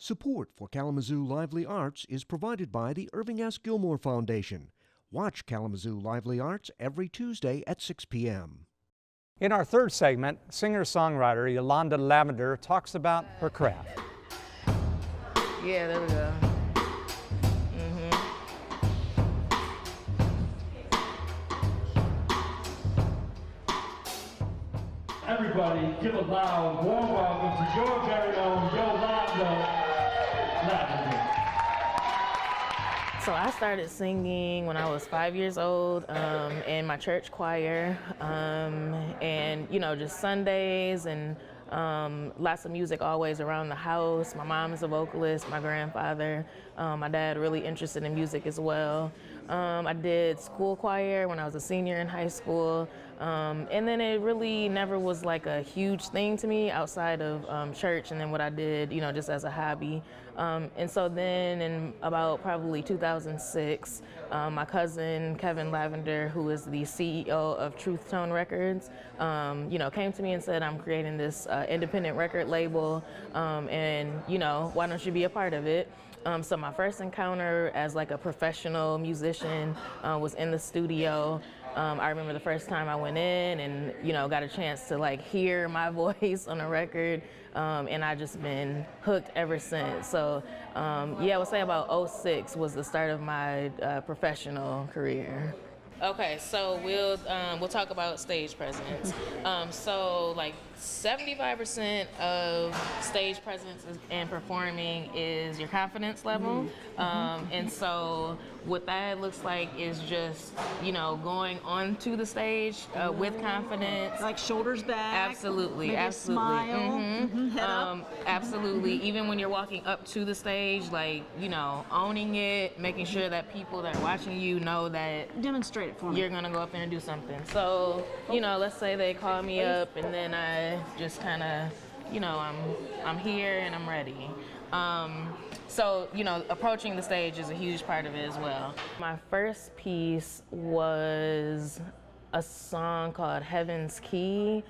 Support for Kalamazoo Lively Arts is provided by the Irving S. Gilmore Foundation. Watch Kalamazoo Lively Arts every Tuesday at 6 p.m. In our third segment, singer-songwriter Yolonda Lavender talks about her craft. Yeah, there we go. Everybody, give a loud, warm welcome to your very own Yolonda Lavender. So I started singing when I was 5 years old in my church choir, and just Sundays and lots of music always around the house. My mom is a vocalist, my grandfather, my dad really interested in music as well. I did school choir when I was a senior in high school, and then it really never was like a huge thing to me outside of church and then what I did, just as a hobby. And so then in about probably 2006, my cousin Kevin Lavender, who is the CEO of Truth Tone Records, came to me and said, I'm creating this independent record label, and why don't you be a part of it? So my first encounter as like a professional musician was in the studio. I remember the first time I went in and got a chance to like hear my voice on a record, and I just been hooked ever since. So I would say about 2006 was the start of my professional career. Okay, so we'll talk about stage presence. So like 75% of stage presence and performing is your confidence level. And so what that looks like is just, going onto the stage with confidence. Like shoulders back. Absolutely, maybe absolutely. A smile. Head up. Absolutely. Even when you're walking up to the stage, like, owning it, making sure that people that are watching you know that Demonstrate it for me. you're gonna go up there and do something. So, let's say they call me up and then I just kind of, I'm here and I'm ready. So, approaching the stage is a huge part of it as well. My first piece was a song called Heaven's Key,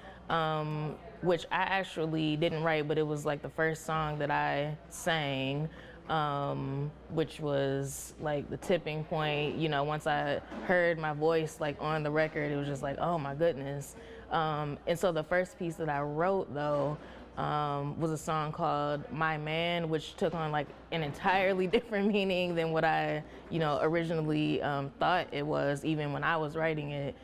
which I actually didn't write, but it was like the first song that I sang, which was like the tipping point. Once I heard my voice like on the record, it was just like, oh my goodness. And so the first piece that I wrote though was a song called My Man, which took on like an entirely different meaning than what I, originally thought it was, even when I was writing it.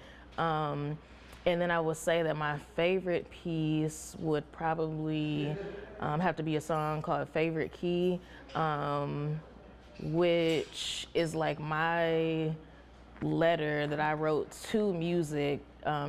And then I would say that my favorite piece would probably have to be a song called Favorite Key, which is like my letter that I wrote to music,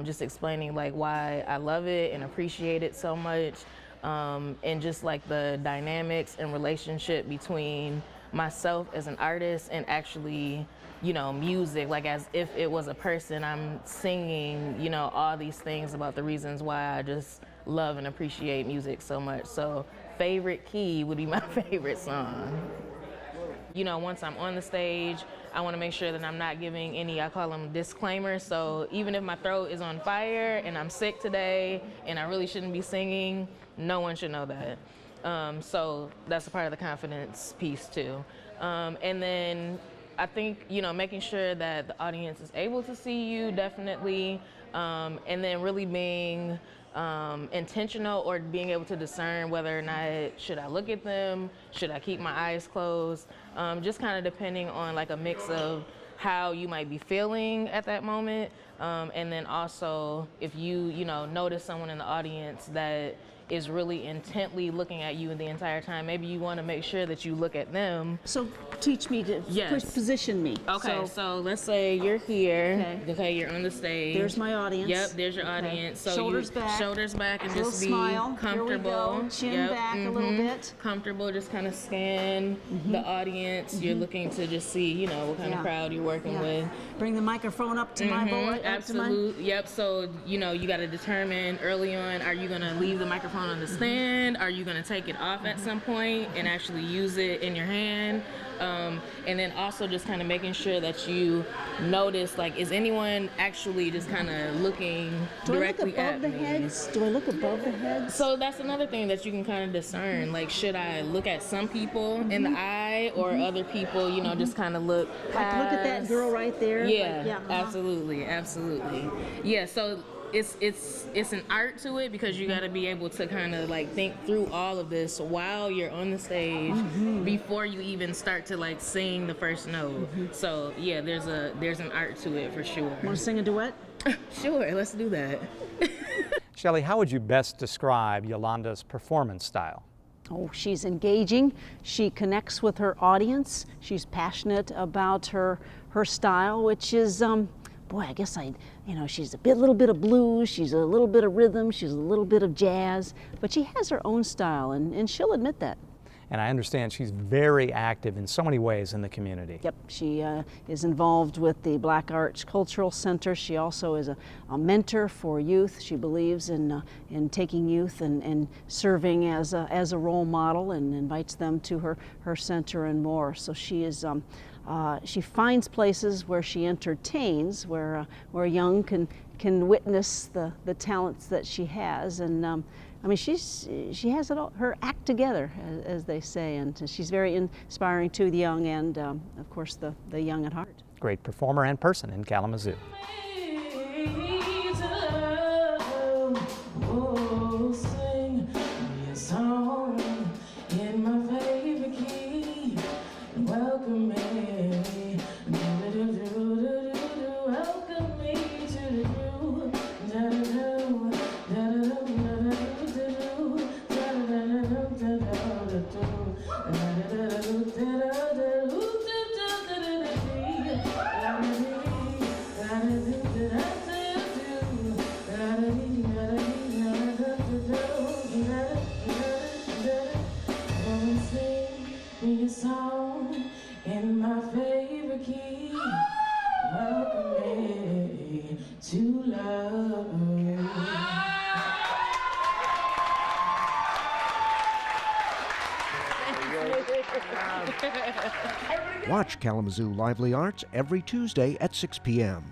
just explaining like why I love it and appreciate it so much, and just like the dynamics and relationship between myself as an artist and actually music, like as if it was a person. I'm singing, all these things about the reasons why I just love and appreciate music so much. So Favorite Key would be my favorite song. Once I'm on the stage, I want to make sure that I'm not giving any, I call them disclaimers. So even if my throat is on fire and I'm sick today and I really shouldn't be singing, no one should know that. So that's a part of the confidence piece too. And then I think, making sure that the audience is able to see you, definitely, and then really being intentional or being able to discern whether or not should I look at them, should I keep my eyes closed, just kind of depending on like a mix of how you might be feeling at that moment, and then also if you notice someone in the audience that is really intently looking at you the entire time, maybe you want to make sure that you look at them. So teach me to position me. Okay, so let's say you're here. Okay, you're on the stage. There's my audience. Yep, there's your audience. So shoulders back. Shoulders back and just be smile. comfortable. Here we go. Chin back a little bit. Comfortable, just kind of scan the audience. You're looking to just see, what kind of crowd you're working with. Bring the microphone up to my voice. Absolutely. Yep, so, you got to determine early on, are you going to leave the microphone microphone on the stand? Are you going to take it off at some point and actually use it in your hand? And then also just kind of making sure that you notice, like, is anyone actually just kind of looking directly at me? Do I look above the heads? Do I look above the heads? So that's another thing that you can kind of discern. Like, should I look at some people in the eye, or other people, you know, just kind of look past? Like, look at that girl right there. Yeah, Like, absolutely, absolutely. Yeah, so it's an art to it, because you got to be able to kind of like think through all of this while you're on the stage, before you even start to like sing the first note. So yeah, there's an art to it for sure. Want to sing a duet? Sure, let's do that. Shelley, how would you best describe Yolonda's performance style? Oh, she's engaging. She connects with her audience. She's passionate about her style, which is, boy, I guess she's a little bit of blues, she's a little bit of rhythm, she's a little bit of jazz, but she has her own style, and she'll admit that. And I understand she's very active in so many ways in the community. Yep, she is involved with the Black Arts Cultural Center. She also is a mentor for youth. She believes in taking youth and serving as a role model, and invites them to her center and more. So she is she finds places where she entertains, where young can witness the talents that she has, and I mean, she has her act together, as they say, and she's very inspiring to the young and, of course, the young at heart. Great performer and person in Kalamazoo. In my favorite key, welcome me to love you. Watch Kalamazoo Lively Arts every Tuesday at 6 p.m.